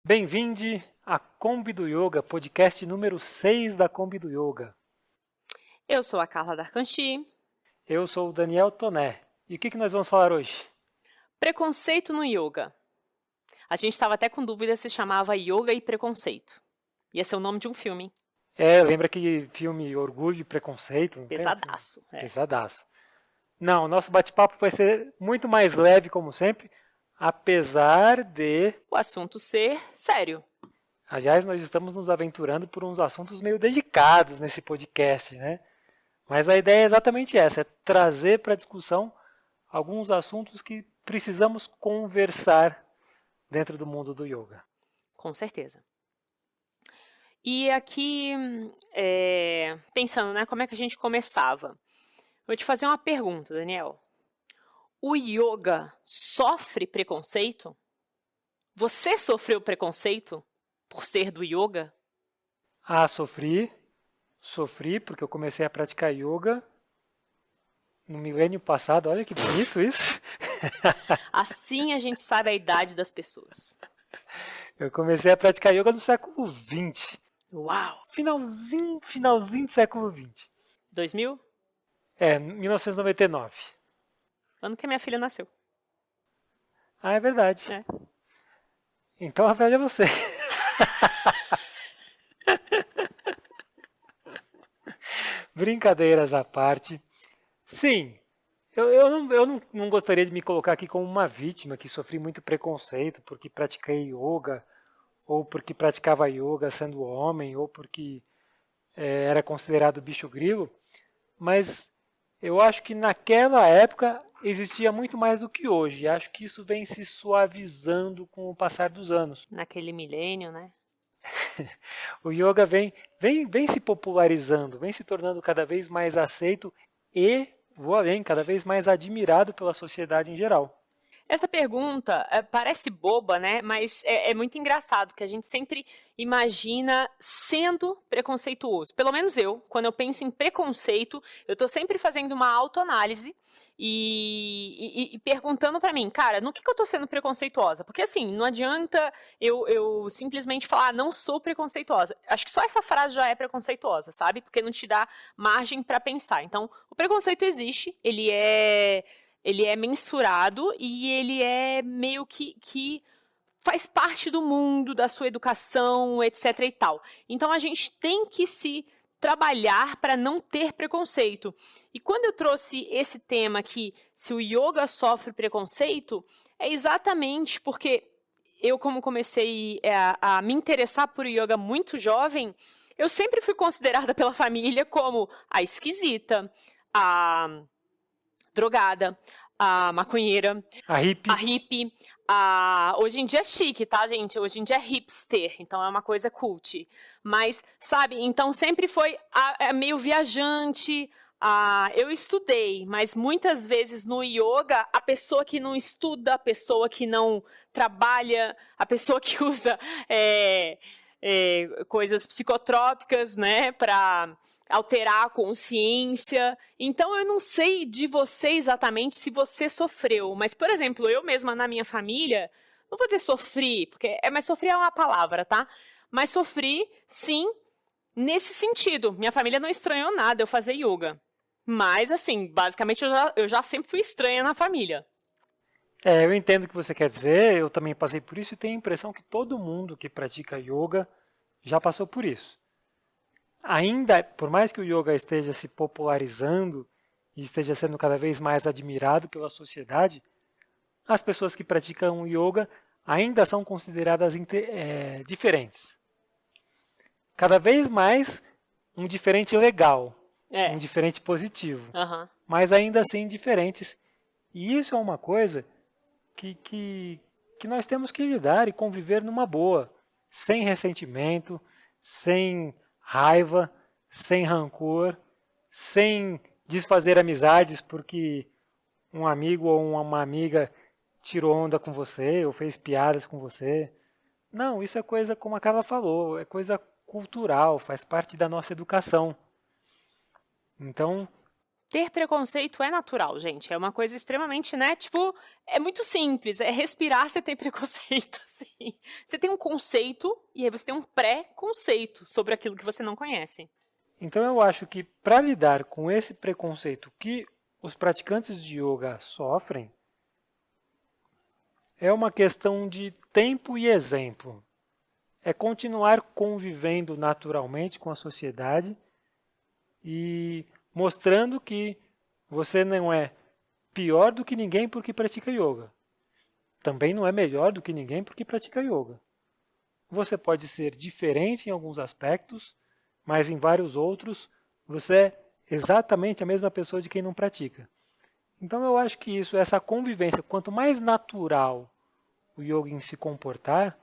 Bem-vinde à Kombi do Yoga, podcast número 6 da Kombi do Yoga. Eu sou a Carla Darkanchi. Eu sou o Daniel Toné. E o que nós vamos falar hoje? Preconceito no yoga. A gente estava até com dúvida se chamava Yoga e Preconceito. Ia ser o nome de um filme. Lembra que filme Orgulho e Preconceito? Pesadaço. Pesadaço. Não, o nosso bate-papo vai ser muito mais leve, como sempre, apesar de... O assunto ser sério. Aliás, nós estamos nos aventurando por uns assuntos meio delicados nesse podcast, né? Mas a ideia é exatamente essa, é trazer para a discussão alguns assuntos que precisamos conversar dentro do mundo do yoga. Com certeza. E aqui, pensando, né, como é que a gente começava? Vou te fazer uma pergunta, Daniel. O yoga sofre preconceito? Você sofreu preconceito por ser do yoga? Ah, sofri porque eu comecei a praticar yoga no milênio passado. Olha que bonito isso. Assim a gente sabe a idade das pessoas. Eu comecei a praticar yoga no século XX. Uau! Finalzinho do século XX. 2000? 1999. Ano que a minha filha nasceu. Ah, é verdade. É. Então a velha é você. Brincadeiras à parte. Sim, eu não gostaria de me colocar aqui como uma vítima que sofri muito preconceito porque pratiquei yoga, ou porque praticava yoga sendo homem, ou porque era considerado bicho grilo, mas eu acho que naquela época existia muito mais do que hoje. E acho que isso vem se suavizando com o passar dos anos. Naquele milênio, né? O yoga vem se popularizando, vem se tornando cada vez mais aceito e, vou além, cada vez mais admirado pela sociedade em geral. Essa pergunta parece boba, né? Mas é muito engraçado, que a gente sempre imagina sendo preconceituoso. Pelo menos eu, quando eu penso em preconceito, eu estou sempre fazendo uma autoanálise e perguntando para mim, cara, no que eu estou sendo preconceituosa? Porque assim, não adianta eu simplesmente falar, não sou preconceituosa. Acho que só essa frase já é preconceituosa, sabe? Porque não te dá margem para pensar. Então, o preconceito existe, ele é mensurado e ele é meio que faz parte do mundo, da sua educação, etc. e tal. Então, a gente tem que se trabalhar para não ter preconceito. E quando eu trouxe esse tema aqui, se o yoga sofre preconceito, é exatamente porque eu, como comecei a me interessar por yoga muito jovem, eu sempre fui considerada pela família como a esquisita, a drogada, a maconheira, A hippie, hoje em dia é chique, tá, gente? Hoje em dia é hipster, então é uma coisa cult. Mas, sabe, então sempre foi meio viajante. Eu estudei, mas muitas vezes no yoga, a pessoa que não estuda, a pessoa que não trabalha, a pessoa que usa coisas psicotrópicas, né, para alterar a consciência. Então, eu não sei de você exatamente se você sofreu, mas, por exemplo, eu mesma na minha família, não vou dizer sofri, porque mas sofri é uma palavra, tá? Mas sofri, sim, nesse sentido. Minha família não estranhou nada eu fazer yoga. Mas, assim, basicamente eu já sempre fui estranha na família. Eu entendo o que você quer dizer, eu também passei por isso e tenho a impressão que todo mundo que pratica yoga já passou por isso. Ainda, por mais que o yoga esteja se popularizando e esteja sendo cada vez mais admirado pela sociedade, as pessoas que praticam yoga ainda são consideradas diferentes. Cada vez mais um diferente legal, um diferente positivo, mas ainda assim diferentes. E isso é uma coisa que nós temos que lidar e conviver numa boa, sem ressentimento, sem raiva, sem rancor, sem desfazer amizades porque um amigo ou uma amiga tirou onda com você ou fez piadas com você. Não, isso é coisa, como a Carla falou, é coisa cultural, faz parte da nossa educação. Então, Ter preconceito é natural, gente. É uma coisa extremamente, né? Tipo, é muito simples. É respirar, você tem preconceito, assim. Você tem um conceito e aí você tem um pré-conceito sobre aquilo que você não conhece. Então eu acho que para lidar com esse preconceito que os praticantes de yoga sofrem, é uma questão de tempo e exemplo. É continuar convivendo naturalmente com a sociedade e mostrando que você não é pior do que ninguém porque pratica yoga. Também não é melhor do que ninguém porque pratica yoga. Você pode ser diferente em alguns aspectos, mas em vários outros você é exatamente a mesma pessoa de quem não pratica. Então eu acho que isso, essa convivência, quanto mais natural o yogin se comportar,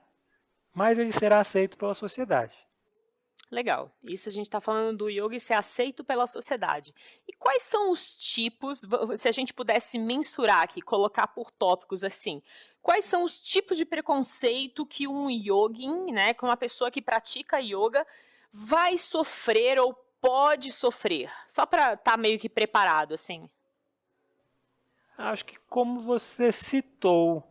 mais ele será aceito pela sociedade. Legal. Isso a gente está falando do yoga e ser aceito pela sociedade. E quais são os tipos, se a gente pudesse mensurar aqui, colocar por tópicos assim, quais são os tipos de preconceito que um yogin, né, que uma pessoa que pratica yoga vai sofrer ou pode sofrer? Só para estar meio que preparado, assim. Acho que como você citou,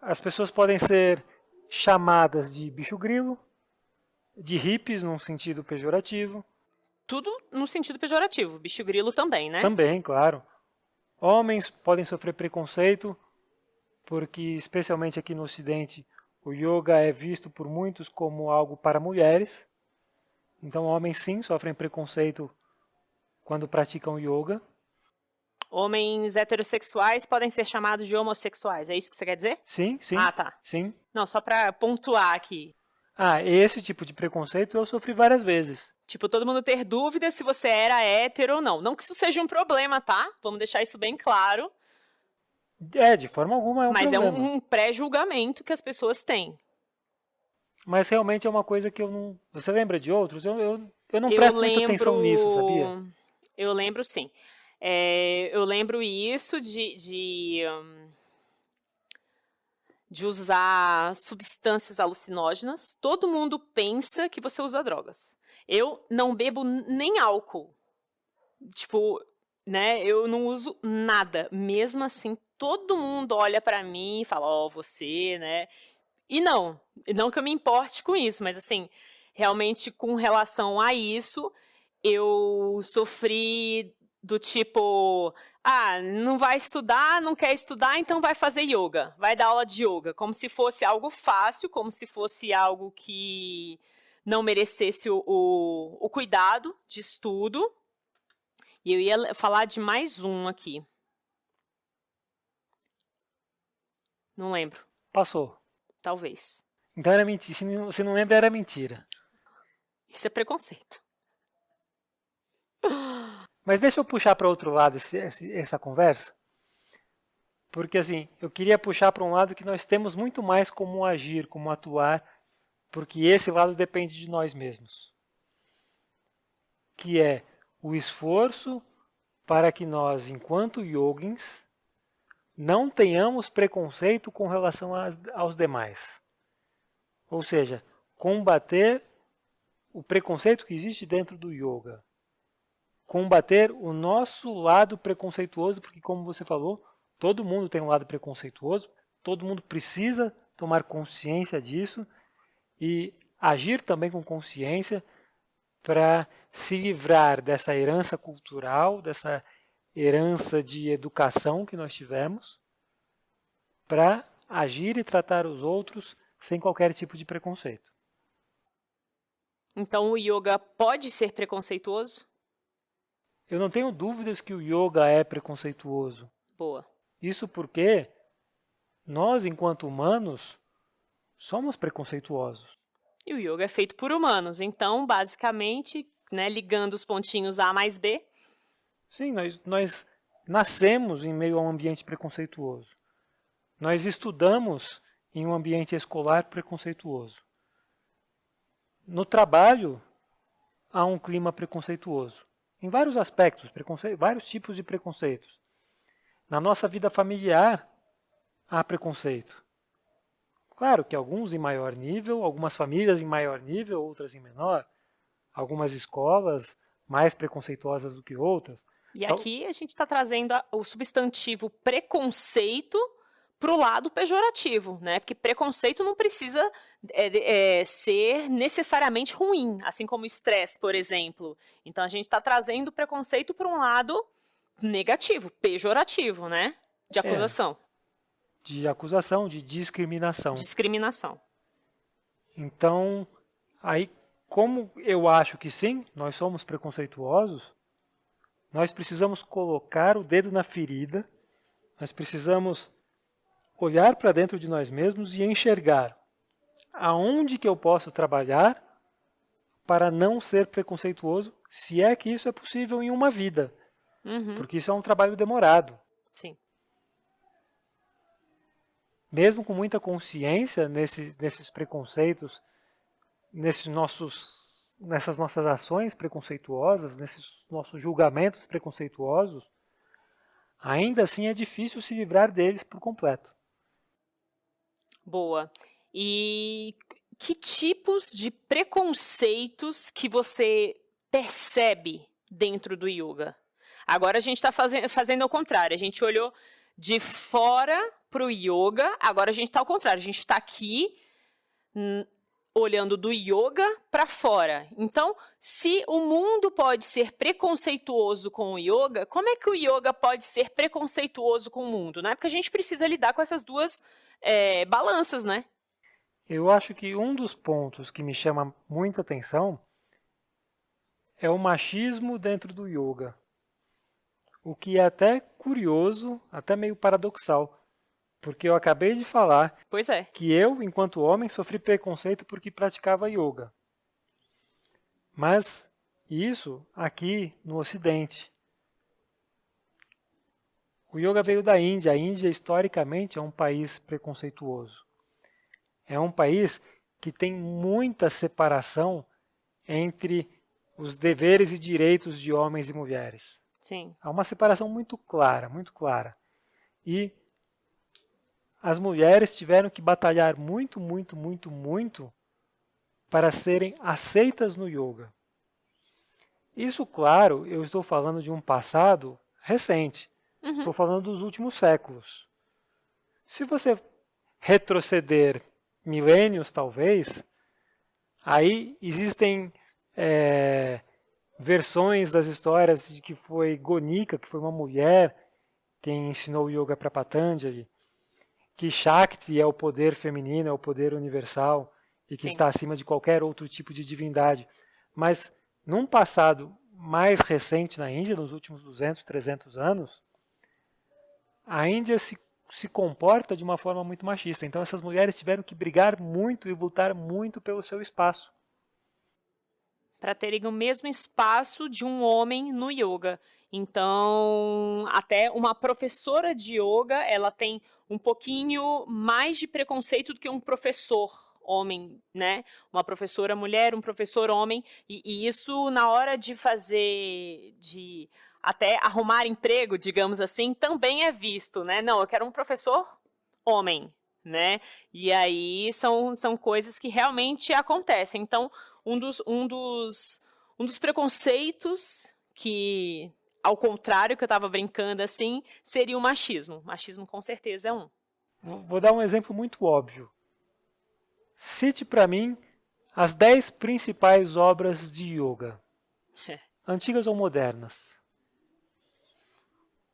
as pessoas podem ser chamadas de bicho-grilo, de hippies num sentido pejorativo. Tudo no sentido pejorativo, bicho grilo também, né? Também, claro. Homens podem sofrer preconceito, porque especialmente aqui no Ocidente, o yoga é visto por muitos como algo para mulheres. Então, homens sim sofrem preconceito quando praticam yoga. Homens heterossexuais podem ser chamados de homossexuais, é isso que você quer dizer? Sim, sim, Ah, tá. sim. Não, só para pontuar aqui. Esse tipo de preconceito eu sofri várias vezes. Tipo, todo mundo ter dúvida se você era hétero ou não. Não que isso seja um problema, tá? Vamos deixar isso bem claro. De forma alguma é um Mas problema. é um pré-julgamento que as pessoas têm. Mas realmente é uma coisa que eu não... Você lembra de outros? Eu não presto muita atenção nisso, sabia? Eu lembro, sim. Eu lembro isso de usar substâncias alucinógenas. Todo mundo pensa que você usa drogas. Eu não bebo nem álcool. Tipo, né, eu não uso nada. Mesmo assim, todo mundo olha pra mim e fala, ó, você, né? E não que eu me importe com isso, mas assim, realmente com relação a isso, eu sofri do tipo, não vai estudar, não quer estudar, então vai fazer yoga, vai dar aula de yoga, como se fosse algo fácil, como se fosse algo que não merecesse o cuidado de estudo. E eu ia falar de mais um aqui. Não lembro. Passou. Talvez. Então era mentira. Se você não lembra, era mentira. Isso é preconceito. Mas deixa eu puxar para outro lado essa conversa. Porque assim, eu queria puxar para um lado que nós temos muito mais como agir, como atuar, porque esse lado depende de nós mesmos. Que é o esforço para que nós, enquanto yogins, não tenhamos preconceito com relação aos demais. Ou seja, combater o preconceito que existe dentro do yoga. Combater o nosso lado preconceituoso, porque como você falou, todo mundo tem um lado preconceituoso, todo mundo precisa tomar consciência disso e agir também com consciência para se livrar dessa herança cultural, dessa herança de educação que nós tivemos, para agir e tratar os outros sem qualquer tipo de preconceito. Então o yoga pode ser preconceituoso? Eu não tenho dúvidas que o yoga é preconceituoso. Boa. Isso porque nós, enquanto humanos, somos preconceituosos. E o yoga é feito por humanos, então, basicamente, né, ligando os pontinhos A mais B. Sim, nós nascemos em meio a um ambiente preconceituoso. Nós estudamos em um ambiente escolar preconceituoso. No trabalho, há um clima preconceituoso. Em vários aspectos, vários tipos de preconceitos. Na nossa vida familiar, há preconceito. Claro que alguns em maior nível, algumas famílias em maior nível, outras em menor. Algumas escolas, mais preconceituosas do que outras. E aqui a gente está trazendo o substantivo preconceito para o lado pejorativo, né? Porque preconceito não precisa ser necessariamente ruim, assim como estresse, por exemplo. Então a gente está trazendo o preconceito para um lado negativo, pejorativo, né? De acusação. De acusação, de discriminação. Discriminação. Então, aí, como eu acho que sim, nós somos preconceituosos, nós precisamos colocar o dedo na ferida, nós precisamos olhar para dentro de nós mesmos e enxergar aonde que eu posso trabalhar para não ser preconceituoso, se é que isso é possível em uma vida. Porque isso é um trabalho demorado. Sim. Mesmo com muita consciência nesses preconceitos, nessas nossas ações preconceituosas, nesses nossos julgamentos preconceituosos, ainda assim é difícil se livrar deles por completo. Boa. E que tipos de preconceitos que você percebe dentro do yoga? Agora a gente está fazendo ao contrário. A gente olhou de fora para o yoga, agora a gente está ao contrário. A gente está aqui olhando do yoga para fora. Então, se o mundo pode ser preconceituoso com o yoga, como é que o yoga pode ser preconceituoso com o mundo, né? Porque a gente precisa lidar com essas duas balanças, né? Eu acho que um dos pontos que me chama muita atenção é o machismo dentro do yoga. O que é até curioso, até meio paradoxal. Porque eu acabei de falar que eu, enquanto homem, sofri preconceito porque praticava yoga. Mas isso aqui no Ocidente. O yoga veio da Índia. A Índia, historicamente, é um país preconceituoso. É um país que tem muita separação entre os deveres e direitos de homens e mulheres. Sim. Há uma separação muito clara, muito clara. E as mulheres tiveram que batalhar muito, muito, muito, muito para serem aceitas no yoga. Isso, claro, eu estou falando de um passado recente. Estou falando dos últimos séculos. Se você retroceder milênios, talvez, aí existem versões das histórias de que foi Gonika, que foi uma mulher quem ensinou o yoga para Patanjali, que Shakti é o poder feminino, é o poder universal e que está acima de qualquer outro tipo de divindade. Mas num passado mais recente na Índia, nos últimos 200, 300 anos, a Índia se comporta de uma forma muito machista. Então essas mulheres tiveram que brigar muito e lutar muito pelo seu espaço. Para terem o mesmo espaço de um homem no yoga. Então, até uma professora de yoga, ela tem um pouquinho mais de preconceito do que um professor homem, né? Uma professora mulher, um professor homem, e isso na hora de até arrumar emprego, digamos assim, também é visto, né? Não, eu quero um professor homem, né? E aí são coisas que realmente acontecem. Então, um dos preconceitos que, ao contrário que eu estava brincando assim, seria o machismo. O machismo com certeza é um. Vou dar um exemplo muito óbvio. Cite para mim as 10 principais obras de yoga, antigas ou modernas.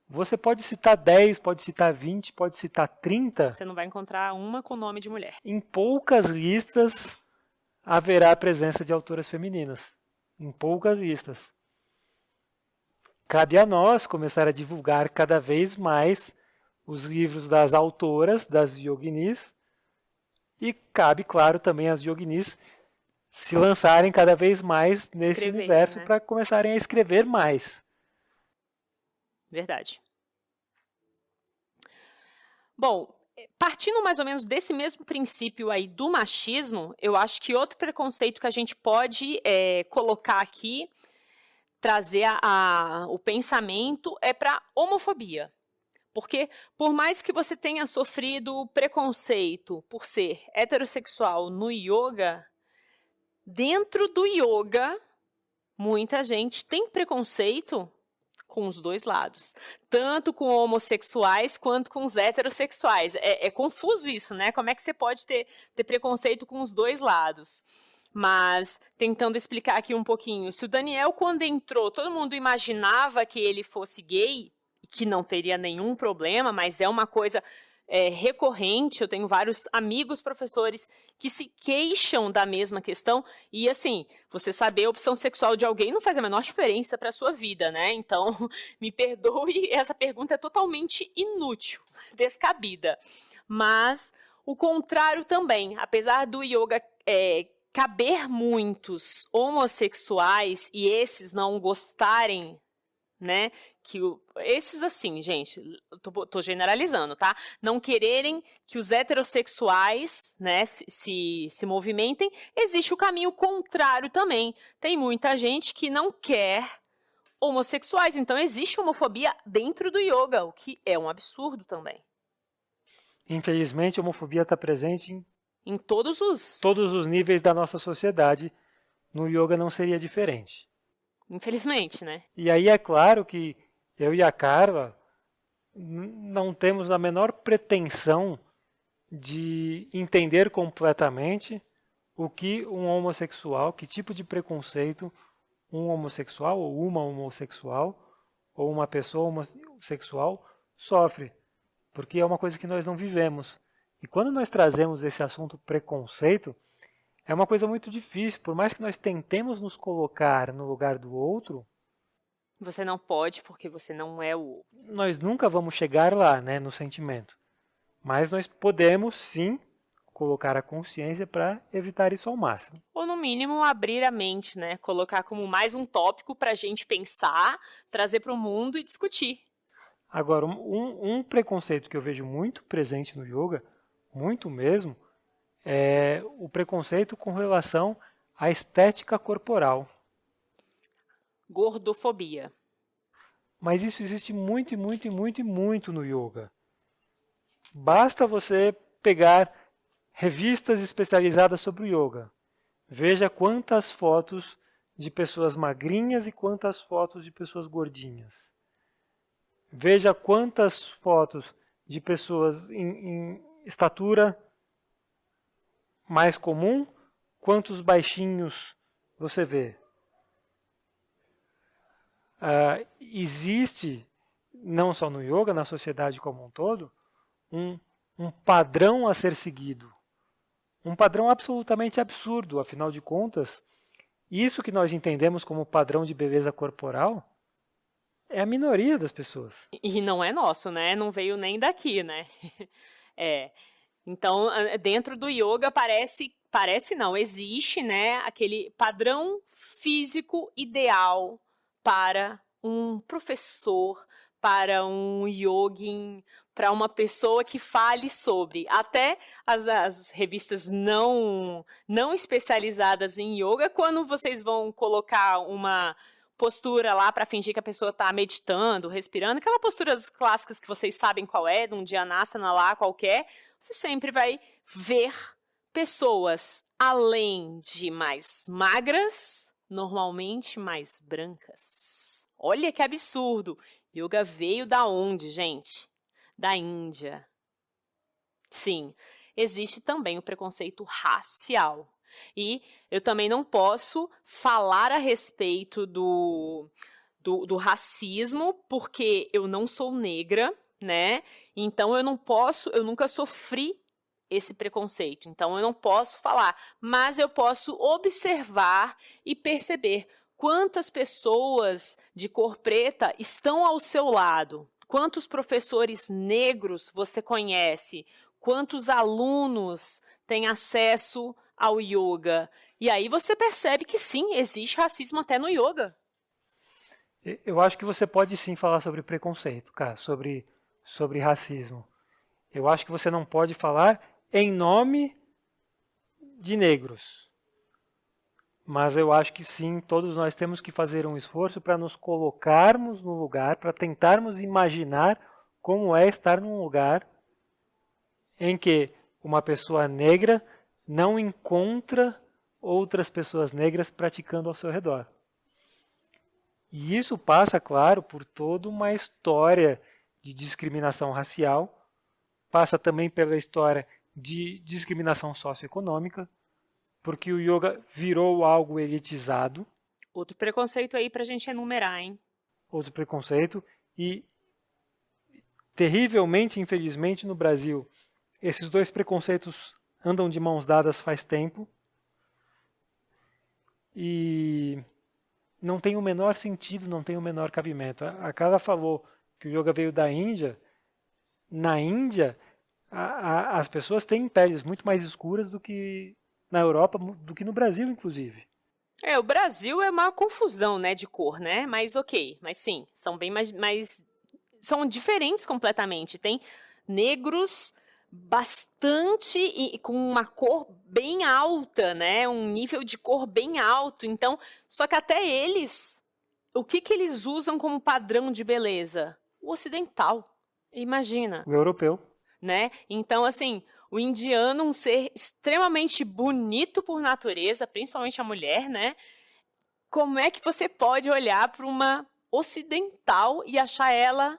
Você pode citar 10, pode citar 20, pode citar 30. Você não vai encontrar uma com nome de mulher. Em poucas listas haverá a presença de autoras femininas. Em poucas listas. Cabe a nós começar a divulgar cada vez mais os livros das autoras, das yoginis, e cabe, claro, também às yoginis se lançarem cada vez mais nesse universo, né? Para começarem a escrever mais. Verdade. Bom, partindo mais ou menos desse mesmo princípio aí do machismo, eu acho que outro preconceito que a gente pode colocar aqui, trazer o pensamento, é para homofobia. Porque, por mais que você tenha sofrido preconceito por ser heterossexual no yoga, dentro do yoga muita gente tem preconceito com os dois lados, tanto com homossexuais quanto com os heterossexuais. É confuso isso, né? Como é que você pode ter preconceito com os dois lados? Mas, tentando explicar aqui um pouquinho, se o Daniel, quando entrou, todo mundo imaginava que ele fosse gay, que não teria nenhum problema, mas é uma coisa recorrente, eu tenho vários amigos professores que se queixam da mesma questão, e assim, você saber a opção sexual de alguém não faz a menor diferença para a sua vida, né? Então, me perdoe, essa pergunta é totalmente inútil, descabida. Mas o contrário também, apesar do yoga caber muitos homossexuais e esses não gostarem, né, esses assim, gente, tô generalizando, tá? Não quererem que os heterossexuais, né, se movimentem, existe o caminho contrário também. Tem muita gente que não quer homossexuais, então existe homofobia dentro do yoga, o que é um absurdo também. Infelizmente, a homofobia está presente em todos os níveis da nossa sociedade. No yoga não seria diferente. Infelizmente, né? E aí é claro que eu e a Carla não temos a menor pretensão de entender completamente o que um homossexual, que tipo de preconceito um homossexual ou uma homossexual ou uma pessoa homossexual sofre, porque é uma coisa que nós não vivemos. E quando nós trazemos esse assunto preconceito, é uma coisa muito difícil, por mais que nós tentemos nos colocar no lugar do outro, você não pode porque você não é o outro. Nós nunca vamos chegar lá, né, no sentimento. Mas nós podemos, sim, colocar a consciência para evitar isso ao máximo. Ou, no mínimo, abrir a mente, né? Colocar como mais um tópico para a gente pensar, trazer para o mundo e discutir. Agora, um preconceito que eu vejo muito presente no yoga, muito mesmo, é o preconceito com relação à estética corporal. Gordofobia. Mas isso existe muito, muito, muito, muito no yoga. Basta você pegar revistas especializadas sobre o yoga. Veja quantas fotos de pessoas magrinhas e quantas fotos de pessoas gordinhas. Veja quantas fotos de pessoas em estatura mais comum, quantos baixinhos você vê. Existe, não só no yoga, na sociedade como um todo, um padrão a ser seguido. Um padrão absolutamente absurdo, afinal de contas, isso que nós entendemos como padrão de beleza corporal é a minoria das pessoas. E não é nosso, né? Não veio nem daqui, né? Então, dentro do yoga parece não, existe, né, aquele padrão físico ideal para um professor, para um yogin, para uma pessoa que fale sobre. Até as revistas não especializadas em yoga, quando vocês vão colocar uma postura lá para fingir que a pessoa está meditando, respirando, aquelas posturas clássicas que vocês sabem qual é, de um dhyana lá qualquer, você sempre vai ver pessoas, além de mais magras, normalmente mais brancas. Olha que absurdo! Yoga veio da onde, gente? Da Índia. Sim, existe também o preconceito racial. E eu também não posso falar a respeito do racismo, porque eu não sou negra, né? Então eu nunca sofri esse preconceito. Então eu não posso falar, mas eu posso observar e perceber quantas pessoas de cor preta estão ao seu lado. Quantos professores negros você conhece? Quantos alunos têm acesso ao yoga? E aí você percebe que sim, existe racismo até no yoga. Eu acho que você pode sim falar sobre preconceito, cara, sobre racismo. Eu acho que você não pode falar em nome de negros. Mas eu acho que sim, todos nós temos que fazer um esforço para nos colocarmos no lugar, para tentarmos imaginar como é estar num lugar em que uma pessoa negra não encontra outras pessoas negras praticando ao seu redor. E isso passa, claro, por toda uma história de discriminação racial, passa também pela história de discriminação socioeconômica, porque o yoga virou algo elitizado, Outro preconceito aí pra gente enumerar, hein? outro preconceito, e terrivelmente, infelizmente, no Brasil, esses dois preconceitos andam de mãos dadas faz tempo e não tem o menor sentido, não tem o menor cabimento. A Carla falou que o yoga veio da Índia. Na Índia, as pessoas têm peles muito mais escuras do que na Europa, do que no Brasil, inclusive. O Brasil é uma confusão, né, de cor, né? Mas ok, mas sim, são bem são diferentes completamente. Tem negros bastante e com uma cor bem alta, né? Um nível de cor bem alto. Então, só que até eles, o que eles usam como padrão de beleza? O ocidental. Imagina, O europeu. né? Então, assim, o indiano, um ser extremamente bonito por natureza, principalmente a mulher, né? Como é que você pode olhar para uma ocidental e achar ela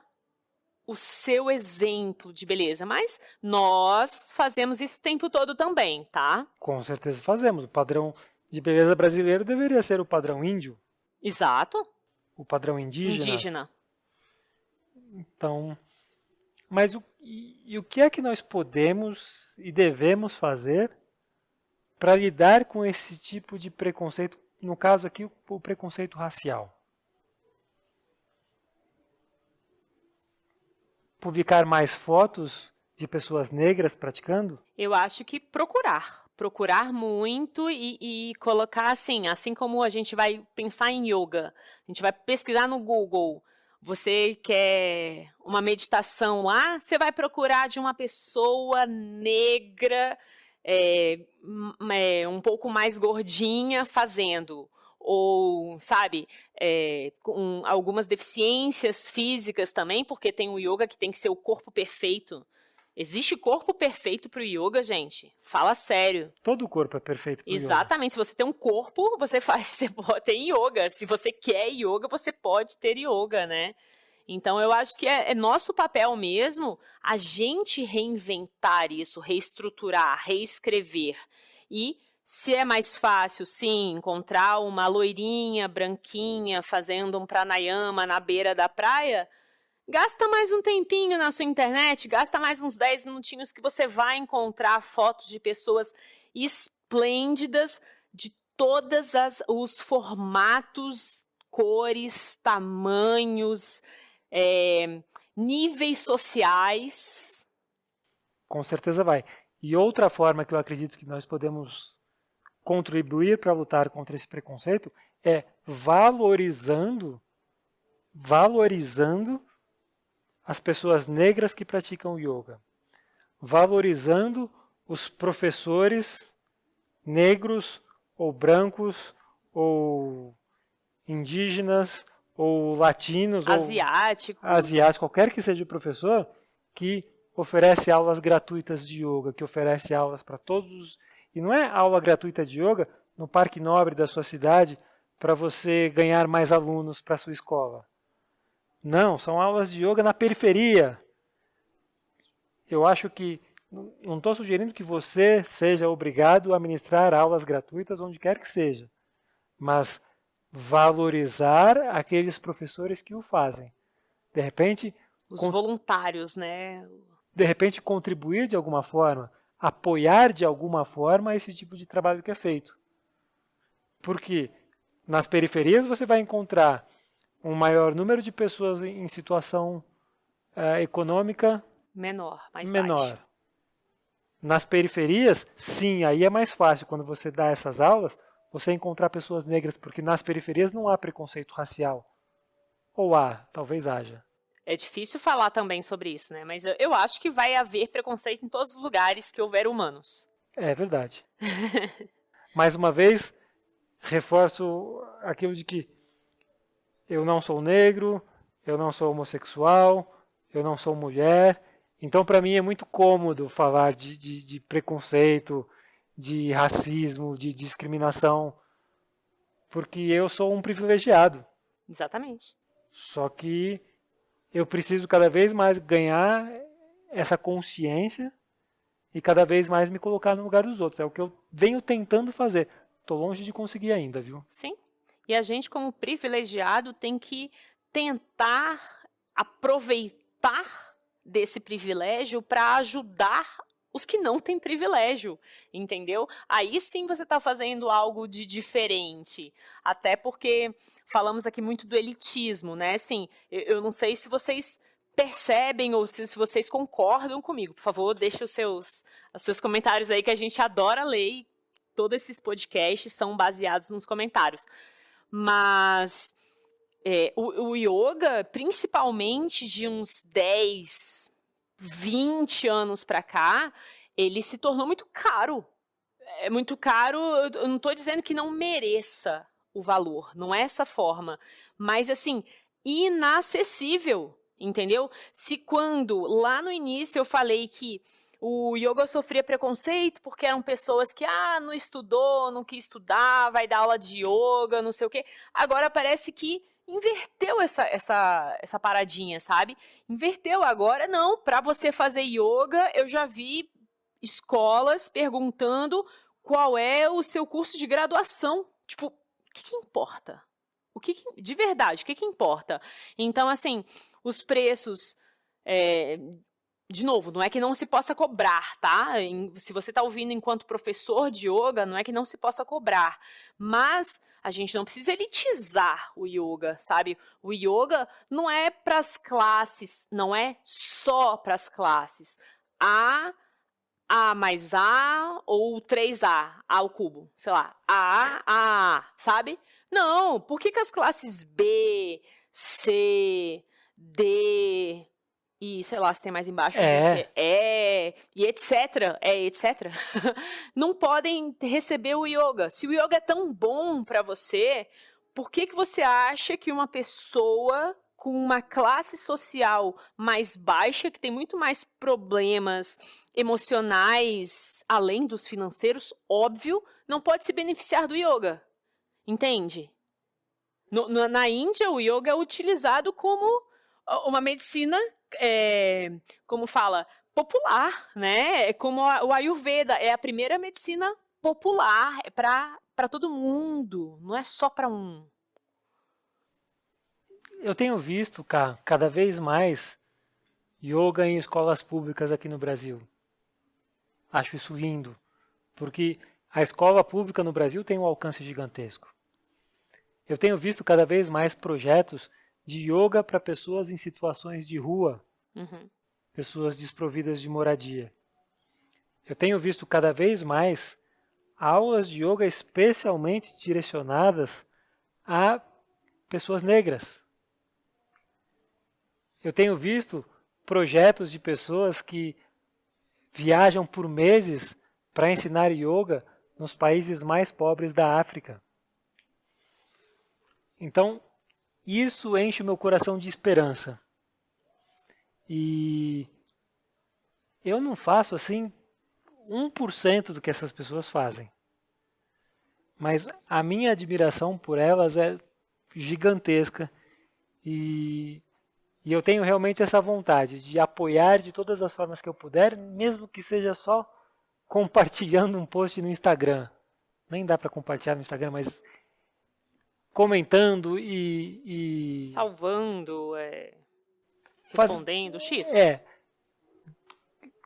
o seu exemplo de beleza? Mas nós fazemos isso o tempo todo também, tá? Com certeza fazemos. O padrão de beleza brasileiro deveria ser o padrão índio, Exato. o padrão indígena. Indígena. Então, mas o que é que nós podemos e devemos fazer para lidar com esse tipo de preconceito, no caso aqui, o preconceito racial? Publicar mais fotos de pessoas negras praticando? Eu acho que procurar muito e colocar assim como a gente vai pensar em yoga, a gente vai pesquisar no Google, você quer uma meditação lá, você vai procurar de uma pessoa negra, um pouco mais gordinha fazendo, ou, sabe, com algumas deficiências físicas também, porque tem o yoga que tem que ser o corpo perfeito. Existe corpo perfeito para o yoga, gente? Fala sério. Todo o corpo é perfeito para o yoga. Exatamente. Se você tem um corpo, você pode ter yoga. Se você quer yoga, você pode ter yoga, né? Então, eu acho que é nosso papel mesmo a gente reinventar isso, reestruturar, reescrever. E se é mais fácil, sim, encontrar uma loirinha, branquinha, fazendo um pranayama na beira da praia, gasta mais um tempinho na sua internet, gasta mais uns 10 minutinhos que você vai encontrar fotos de pessoas esplêndidas de todos os formatos, cores, tamanhos, níveis sociais. Com certeza vai. E outra forma que eu acredito que nós podemos contribuir para lutar contra esse preconceito é valorizando as pessoas negras que praticam yoga, valorizando os professores negros ou brancos ou indígenas ou latinos Asiáticos. ou asiáticos, qualquer que seja o professor que oferece aulas gratuitas de yoga, que oferece aulas para todos. E não é aula gratuita de yoga no Parque Nobre da sua cidade para você ganhar mais alunos para a sua escola. Não, são aulas de yoga na periferia. Eu acho que, não estou sugerindo que você seja obrigado a ministrar aulas gratuitas onde quer que seja, mas valorizar aqueles professores que o fazem. De repente, os voluntários, né? De repente contribuir de alguma forma, apoiar de alguma forma esse tipo de trabalho que é feito. Porque nas periferias você vai encontrar um maior número de pessoas em situação econômica menor, mais menor. baixa. Nas periferias, sim, aí é mais fácil quando você dá essas aulas, você encontrar pessoas negras, porque nas periferias não há preconceito racial. Ou há, talvez haja. É difícil falar também sobre isso, né? Mas eu acho que vai haver preconceito em todos os lugares que houver humanos. É verdade. Mais uma vez, reforço aquilo de que eu não sou negro, eu não sou homossexual, eu não sou mulher. Então, para mim, é muito cômodo falar de preconceito, de racismo, de discriminação, porque eu sou um privilegiado. Exatamente. Só que eu preciso cada vez mais ganhar essa consciência e cada vez mais me colocar no lugar dos outros. É o que eu venho tentando fazer. Tô longe de conseguir ainda, viu? Sim. E a gente, como privilegiado, tem que tentar aproveitar desse privilégio para ajudar os que não têm privilégio, entendeu? Aí sim você está fazendo algo de diferente. Até porque falamos aqui muito do elitismo, né? Assim, eu não sei se vocês percebem ou se vocês concordam comigo. Por favor, deixe os seus comentários aí, que a gente adora ler e todos esses podcasts são baseados nos comentários. Mas o yoga, principalmente de uns 10, 20 anos para cá, ele se tornou muito caro. É muito caro, eu não estou dizendo que não mereça o valor, não é essa forma. Mas, assim, inacessível, entendeu? Se quando, lá no início, eu falei que o yoga sofria preconceito porque eram pessoas que, não estudou, não quis estudar, vai dar aula de yoga, não sei o quê. Agora parece que inverteu essa paradinha, sabe? Inverteu agora, não, para você fazer yoga, eu já vi escolas perguntando qual é o seu curso de graduação. Tipo, o que importa? De verdade, o que importa? Então, assim, os preços, de novo, não é que não se possa cobrar, tá? Se você está ouvindo enquanto professor de yoga, não é que não se possa cobrar, mas a gente não precisa elitizar o yoga, sabe? O yoga não é para as classes, não é só para as classes. A mais A ou 3A ao cubo, sei lá, A, sabe? Não, por que as classes B, C, D e sei lá se tem mais embaixo, e etc, não podem receber o yoga? Se o yoga é tão bom para você, por que você acha que uma pessoa com uma classe social mais baixa, que tem muito mais problemas emocionais, além dos financeiros, óbvio, não pode se beneficiar do yoga? Entende? Na Índia, o yoga é utilizado como uma medicina, como fala, popular, né? Como o Ayurveda, é a primeira medicina popular, para todo mundo, não é só para um. Eu tenho visto, cada vez mais yoga em escolas públicas aqui no Brasil. Acho isso lindo, porque a escola pública no Brasil tem um alcance gigantesco. Eu tenho visto cada vez mais projetos de yoga para pessoas em situações de rua, pessoas desprovidas de moradia. Eu tenho visto cada vez mais aulas de yoga especialmente direcionadas a pessoas negras. Eu tenho visto projetos de pessoas que viajam por meses para ensinar yoga nos países mais pobres da África. Então, isso enche o meu coração de esperança. E eu não faço assim 1% do que essas pessoas fazem. Mas a minha admiração por elas é gigantesca e eu tenho realmente essa vontade de apoiar de todas as formas que eu puder, mesmo que seja só compartilhando um post no Instagram. Nem dá para compartilhar no Instagram, mas comentando e salvando, respondendo, X.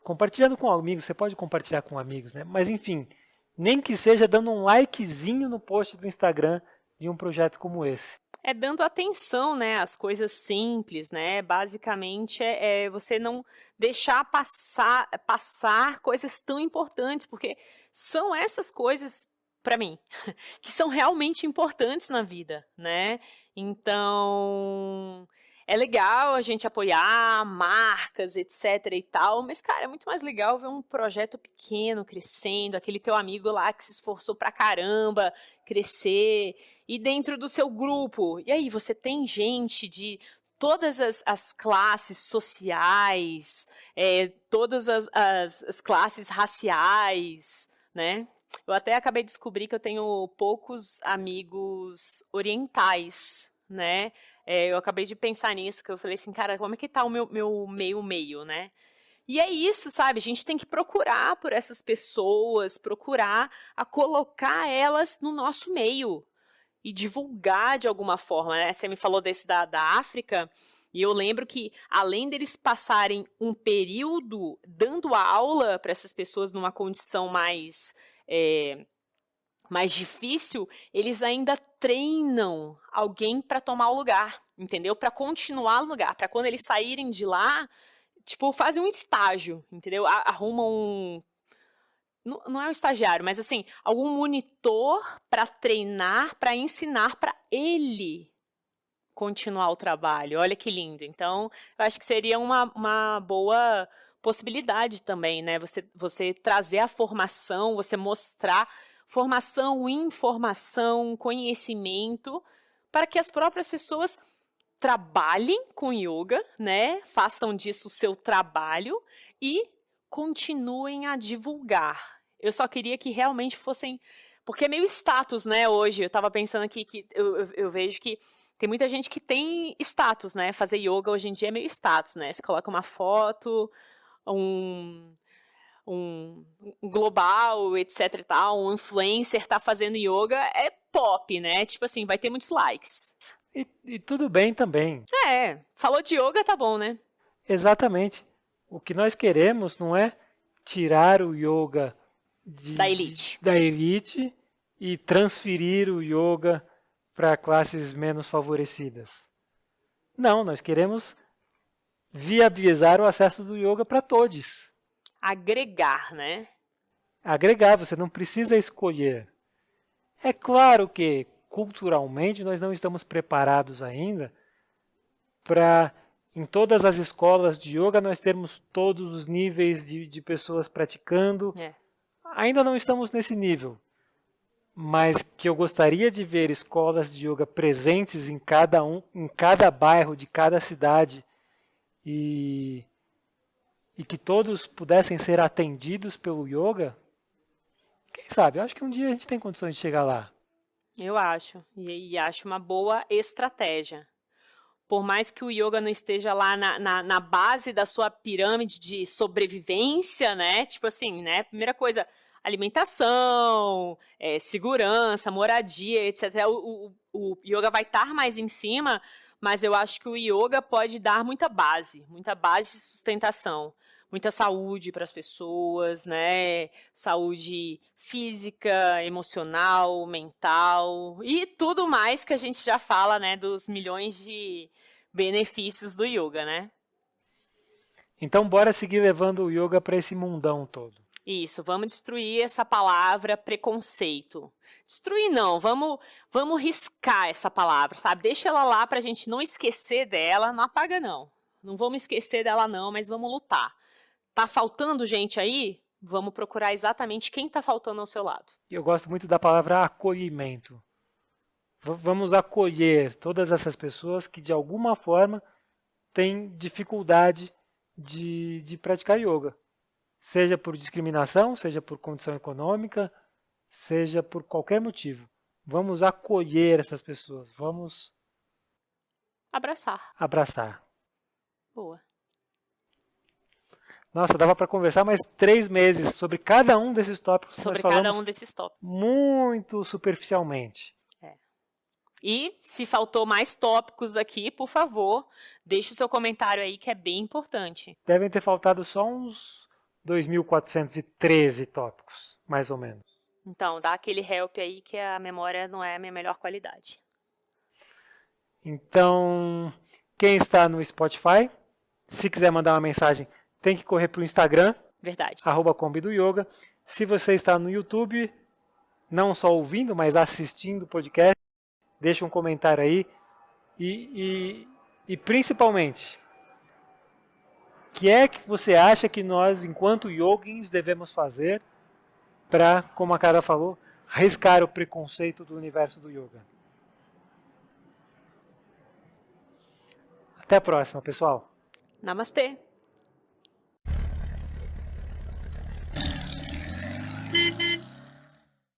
Compartilhando com amigos, você pode compartilhar com amigos, né? Mas enfim, nem que seja dando um likezinho no post do Instagram de um projeto como esse. É dando atenção, né, às coisas simples, né? Basicamente é você não deixar passar coisas tão importantes, porque são essas coisas, para mim, que são realmente importantes na vida, né? Então, é legal a gente apoiar marcas, etc e tal, mas, cara, é muito mais legal ver um projeto pequeno crescendo, aquele teu amigo lá que se esforçou pra caramba crescer, e dentro do seu grupo, e aí você tem gente de todas as classes sociais, todas as classes raciais, né? Eu até acabei de descobrir que eu tenho poucos amigos orientais, né? Eu acabei de pensar nisso, que eu falei assim, cara, como é que tá o meu meio-meio, né? E é isso, sabe? A gente tem que procurar por essas pessoas, procurar a colocar elas no nosso meio e divulgar de alguma forma, né? Você me falou desse da África, e eu lembro que, além deles passarem um período dando aula para essas pessoas numa condição mais difícil, eles ainda treinam alguém para tomar o lugar, entendeu? Para continuar no lugar, para quando eles saírem de lá, tipo, fazem um estágio, entendeu? Arrumam não é um estagiário, mas assim, algum monitor para treinar, para ensinar para ele continuar o trabalho. Olha que lindo. Então, eu acho que seria uma boa possibilidade também, né? Você trazer a formação, você mostrar formação, informação, conhecimento, para que as próprias pessoas trabalhem com yoga, né? Façam disso o seu trabalho e continuem a divulgar. Eu só queria que realmente fossem... Porque é meio status, né, hoje. Eu estava pensando aqui que eu vejo que tem muita gente que tem status, né? Fazer yoga hoje em dia é meio status, né? Você coloca uma foto, um global, etc e tal, um influencer tá fazendo yoga, é pop, né? Tipo assim, vai ter muitos likes. E tudo bem também. Falou de yoga, tá bom, né? Exatamente. O que nós queremos não é tirar o yoga Da elite e transferir o yoga para classes menos favorecidas. Não, nós queremos viabilizar o acesso do yoga para todos. Agregar, né? Agregar, você não precisa escolher. É claro que, culturalmente, nós não estamos preparados ainda para, em todas as escolas de yoga, nós termos todos os níveis de pessoas praticando. Ainda não estamos nesse nível. Mas que eu gostaria de ver escolas de yoga presentes em cada bairro de cada cidade e que todos pudessem ser atendidos pelo yoga, quem sabe? Eu acho que um dia a gente tem condições de chegar lá. Eu acho, e acho uma boa estratégia. Por mais que o yoga não esteja lá na base da sua pirâmide de sobrevivência, né? Tipo assim, né? Primeira coisa, alimentação, segurança, moradia, etc. O yoga vai estar mais em cima, mas eu acho que o yoga pode dar muita base de sustentação, muita saúde para as pessoas, né? Saúde física, emocional, mental e tudo mais que a gente já fala, né? Dos milhões de benefícios do yoga, né? Então, bora seguir levando o yoga para esse mundão todo. Isso, vamos destruir essa palavra preconceito. Destruir não, vamos riscar essa palavra, sabe? Deixa ela lá para a gente não esquecer dela, não apaga não. Não vamos esquecer dela não, mas vamos lutar. Tá faltando gente aí? Vamos procurar exatamente quem está faltando ao seu lado. Eu gosto muito da palavra acolhimento. Vamos acolher todas essas pessoas que de alguma forma têm dificuldade de praticar yoga. Seja por discriminação, seja por condição econômica, seja por qualquer motivo. Vamos acolher essas pessoas, vamos abraçar. Boa. Nossa, dava para conversar mais 3 meses sobre cada um desses tópicos que nós falamos. Sobre cada um desses tópicos. Muito superficialmente. E se faltou mais tópicos aqui, por favor, deixe o seu comentário aí que é bem importante. Devem ter faltado só uns 2.413 tópicos, mais ou menos. Então, dá aquele help aí que a memória não é a minha melhor qualidade. Então, quem está no Spotify, se quiser mandar uma mensagem, tem que correr para o Instagram. Verdade. @combidoyoga. Se você está no YouTube, não só ouvindo, mas assistindo o podcast, deixa um comentário aí. E principalmente, o que é que você acha que nós, enquanto yogins, devemos fazer para, como a Cara falou, riscar o preconceito do universo do yoga? Até a próxima, pessoal. Namastê.